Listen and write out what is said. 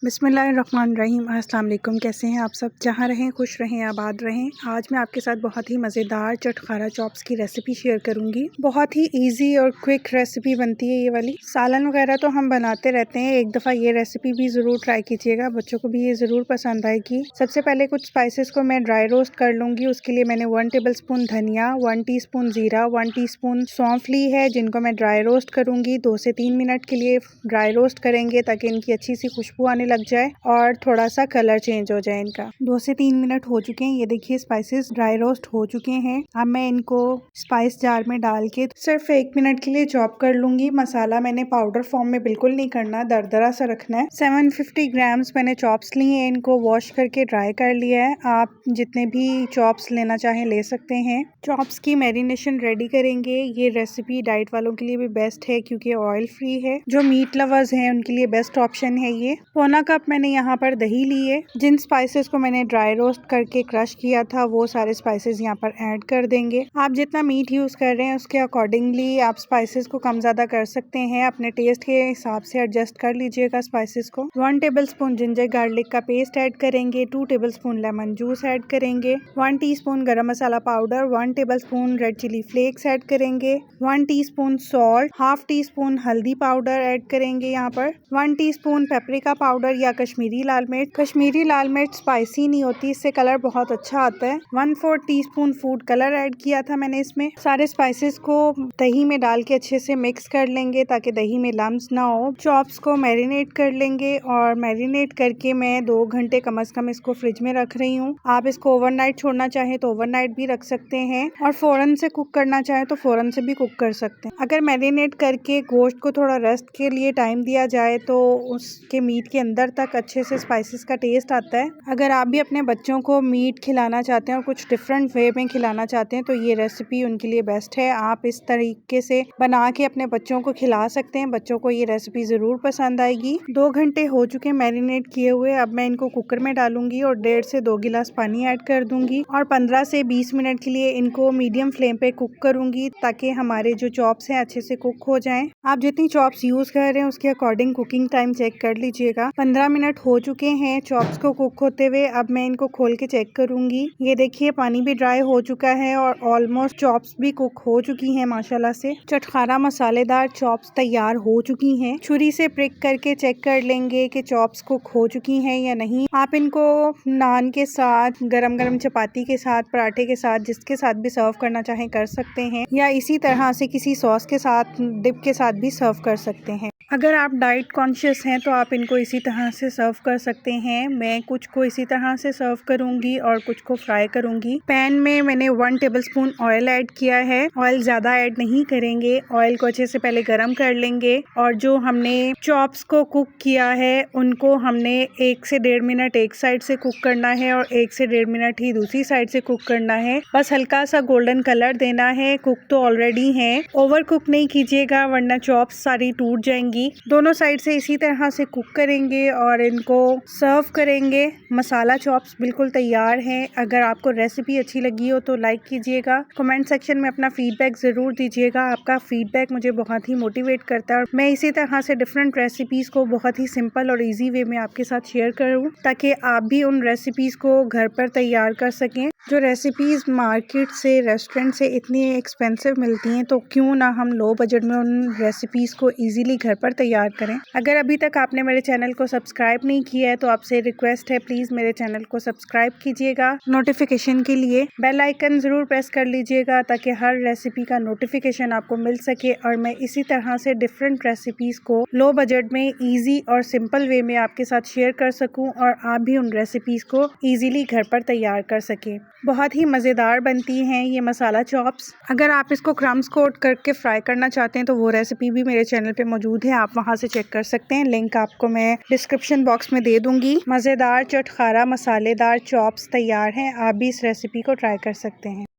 बिस्मिल्लाहिर्रहमानिर्रहीम। अस्सलाम वालेकुम। कैसे हैं आप सब? जहाँ रहें खुश रहें, आबाद रहें। आज मैं आपके साथ बहुत ही मज़ेदार चटखारा चॉप्स की रेसिपी शेयर करूंगी। बहुत ही इजी और क्विक रेसिपी बनती है ये वाली। सालन वगैरह तो हम बनाते रहते हैं, एक दफ़ा ये रेसिपी भी ज़रूर ट्राई कीजिएगा, बच्चों को भी ये ज़रूर पसंद आएगी। सबसे पहले कुछ स्पाइसेस को मैं ड्राई रोस्ट कर लूँगी। उसके लिए मैंने 1 टेबलस्पून धनिया, 1 टीस्पून ज़ीरा, 1 टीस्पून सौंफ ली है, जिनको मैं ड्राई रोस्ट करूँगी। 2 से 3 मिनट के लिए ड्राई रोस्ट करेंगे ताकि इनकी अच्छी सी खुशबू आने लग जाए और थोड़ा सा कलर चेंज हो जाए इनका। 2 से 3 मिनट हो चुके हैं। ये देखिए स्पाइसेस ड्राई रोस्ट हो चुके हैं। अब मैं इनको स्पाइस जार में डाल के सिर्फ 1 मिनट के लिए चॉप कर लूंगी। मसाला मैंने पाउडर फॉर्म में बिल्कुल नहीं करना, दरदरा सा रखना है। 750 ग्राम्स मैंने चॉप्स लिए हैं, इनको वॉश करके ड्राई कर लिया है। आप जितने भी चॉप्स लेना चाहें ले सकते हैं। चॉप्स की मैरिनेशन रेडी करेंगे। ये रेसिपी डाइट वालों के लिए भी बेस्ट है क्योंकि ऑयल फ्री है। जो मीट लवर्स हैं उनके लिए बेस्ट ऑप्शन है ये। पौना कप मैंने यहाँ पर दही ली है। जिन स्पाइसेस को मैंने ड्राई रोस्ट करके क्रश किया था वो सारे स्पाइसेस यहाँ पर ऐड कर देंगे। आप जितना मीट यूज कर रहे हैं उसके अकॉर्डिंगली आप स्पाइसेस को कम ज्यादा कर सकते हैं। अपने टेस्ट के हिसाब से एडजस्ट कर लीजिएगा स्पाइसेस को। 1 टेबलस्पून जिंजर गार्लिक का पेस्ट ऐड करेंगे, 2 टेबलस्पून लेमन जूस ऐड करेंगे, 1 teaspoon garam masala powder, 1 tablespoon red chilli flakes add करेंगे, 1 teaspoon salt, half teaspoon हल्दी पाउडर ऐड करेंगे यहाँ पर, 1 टीस्पून पेपरिका पाउडर या कश्मीरी लाल मिर्च। कश्मीरी लाल मिर्च स्पाइसी नहीं होती, इससे कलर बहुत अच्छा आता है। 1/4 टीस्पून फूड कलर ऐड किया था मैंने इसमें। सारे स्पाइसेस को दही में डाल के अच्छे से मिक्स कर लेंगे ताकि दही में लम्स ना हो। चॉप्स को मैरिनेट कर लेंगे और मैरिनेट करके मैं 2 घंटे कम से कम इसको फ्रिज में रख रही हूँ। आप इसको ओवरनाइट छोड़ना चाहे तो ओवरनाइट भी रख सकते हैं और फौरन से कुक करना चाहे तो फौरन से भी कुक कर सकते हैं। अगर मैरिनेट करके गोश्त को थोड़ा रेस्ट के लिए टाइम दिया जाए तो उसके मीट के अंदर तक अच्छे से स्पाइसेस का टेस्ट आता है। अगर आप भी अपने बच्चों को मीट खिलाना चाहते हैं और कुछ डिफरेंट वे में खिलाना चाहते हैं तो ये रेसिपी उनके लिए बेस्ट है। आप इस तरीके से बना के अपने बच्चों को खिला सकते हैं, बच्चों को ये रेसिपी जरूर पसंद आएगी। 2 घंटे हो चुके मैरिनेट किए हुए। अब मैं इनको कुकर में डालूंगी और 1.5 से 2 गिलास पानी ऐड कर दूंगी और 15 से 20 मिनट के लिए इनको मीडियम फ्लेम पे कुक करूंगी ताकि हमारे जो चॉप्स हैं अच्छे से कुक हो जाएं। आप जितनी चॉप्स यूज कर रहे हैं उसके अकॉर्डिंग कुकिंग टाइम चेक कर लीजिएगा। 15 मिनट हो चुके हैं चॉप्स को कुक होते हुए। अब मैं इनको खोल के चेक करूंगी। ये देखिए पानी भी ड्राई हो चुका है और ऑलमोस्ट चॉप्स भी कुक हो चुकी हैं माशाल्लाह से। चटखारा मसालेदार चॉप्स तैयार हो चुकी हैं। छुरी से प्रिक करके चेक कर लेंगे कि चॉप्स कुक हो चुकी हैं या नहीं। आप इनको नान के साथ, गरम गरम चपाती के साथ, पराठे के साथ, जिसके साथ भी सर्व करना चाहें कर सकते हैं या इसी तरह से किसी सॉस के साथ, डिप के साथ भी सर्व कर सकते हैं। अगर आप डाइट कॉन्शियस हैं तो आप इनको इसी तरह से सर्व कर सकते हैं। मैं कुछ को इसी तरह से सर्व करूंगी और कुछ को फ्राई करूंगी। पैन में मैंने 1 टेबलस्पून ऑयल ऐड किया है। ऑयल ज़्यादा ऐड नहीं करेंगे, ऑयल को अच्छे से पहले गरम कर लेंगे और जो हमने चॉप्स को कुक किया है उनको हमने 1 से 1.5 मिनट एक साइड से कुक करना है और 1 से 1.5 मिनट ही दूसरी साइड से कुक करना है। बस हल्का सा गोल्डन कलर देना है। कुक तो ऑलरेडी है, ओवर कुक नहीं कीजिएगा वरना चॉप्स सारी टूट जाएंगी। दोनों साइड से इसी तरह से कुक करेंगे और इनको सर्व करेंगे। मसाला चॉप्स बिल्कुल तैयार हैं। अगर आपको रेसिपी अच्छी लगी हो तो लाइक कीजिएगा, कमेंट सेक्शन में अपना फीडबैक ज़रूर दीजिएगा। आपका फीडबैक मुझे बहुत ही मोटिवेट करता है और मैं इसी तरह से डिफरेंट रेसिपीज़ को बहुत ही सिंपल और ईजी वे में आपके साथ शेयर करूँ ताकि आप भी उन रेसिपीज़ को घर पर तैयार कर सकें। जो रेसिपीज़ मार्केट से, रेस्टोरेंट से इतनी एक्सपेंसिव मिलती हैं तो क्यों ना हम लो बजट में उन रेसिपीज़ को इजीली घर पर तैयार करें। अगर अभी तक आपने मेरे चैनल को सब्सक्राइब नहीं किया है तो आपसे रिक्वेस्ट है, प्लीज़ मेरे चैनल को सब्सक्राइब कीजिएगा। नोटिफिकेशन के लिए बेल आइकन ज़रूर प्रेस कर लीजिएगा ताकि हर रेसिपी का नोटिफिकेशन आपको मिल सके और मैं इसी तरह से डिफरेंट रेसिपीज़ को लो बजट में ईजी और सिंपल वे में आपके साथ शेयर कर सकूँ और आप भी उन रेसिपीज़ को ईजीली घर पर तैयार कर सकें। बहुत ही मज़ेदार बनती हैं ये मसाला चॉप्स। अगर आप इसको क्रम्स कोट करके फ्राई करना चाहते हैं तो वो रेसिपी भी मेरे चैनल पे मौजूद है, आप वहां से चेक कर सकते हैं। लिंक आपको मैं डिस्क्रिप्शन बॉक्स में दे दूंगी। मज़ेदार चटखारा मसालेदार चॉप्स तैयार हैं। आप भी इस रेसिपी को ट्राई कर सकते हैं।